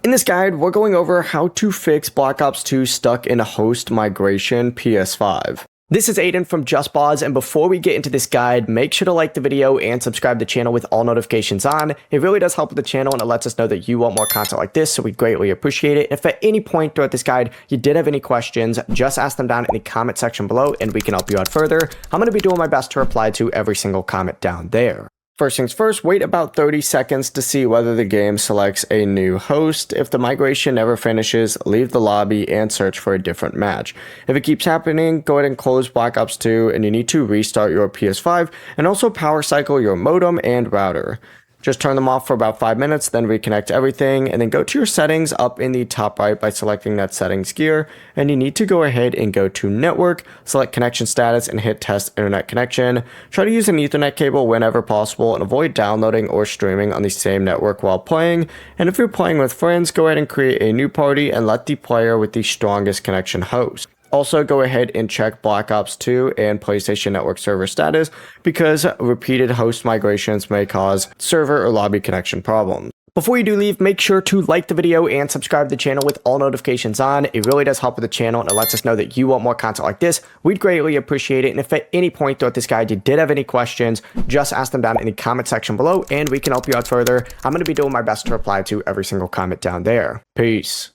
In this guide, we're going over how to fix Black Ops 2 stuck in a host migration PS5. This is Aiden from JustBoz, and before we get into this guide, make sure to like the video and subscribe to the channel with all notifications on. It really does help with the channel, and it lets us know that you want more content like this, so we greatly appreciate it. If at any point throughout this guide you did have any questions, just ask them down in the comment section below, and we can help you out further. I'm going to be doing my best to reply to every single comment down there. First things first, wait about 30 seconds to see whether the game selects a new host. If the migration never finishes, leave the lobby and search for a different match. If it keeps happening, go ahead and close Black Ops 2, and you need to restart your PS5 and also power cycle your modem and router. Just turn them off for about 5 minutes, then reconnect everything, and then go to your settings up in the top right by selecting that settings gear, and you need to go ahead and go to network, select connection status, and hit test internet connection. Try to use an Ethernet cable whenever possible, and avoid downloading or streaming on the same network while playing. And if you're playing with friends, go ahead and create a new party and let the player with the strongest connection host. Also, go ahead and check Black Ops 2 and PlayStation Network server status, because repeated host migrations may cause server or lobby connection problems. Before you do leave, make sure to like the video and subscribe to the channel with all notifications on. It really does help with the channel, and it lets us know that you want more content like this. We'd greatly appreciate it. And if at any point throughout this guide you did have any questions, just ask them down in the comment section below, and we can help you out further. I'm going to be doing my best to reply to every single comment down there. Peace.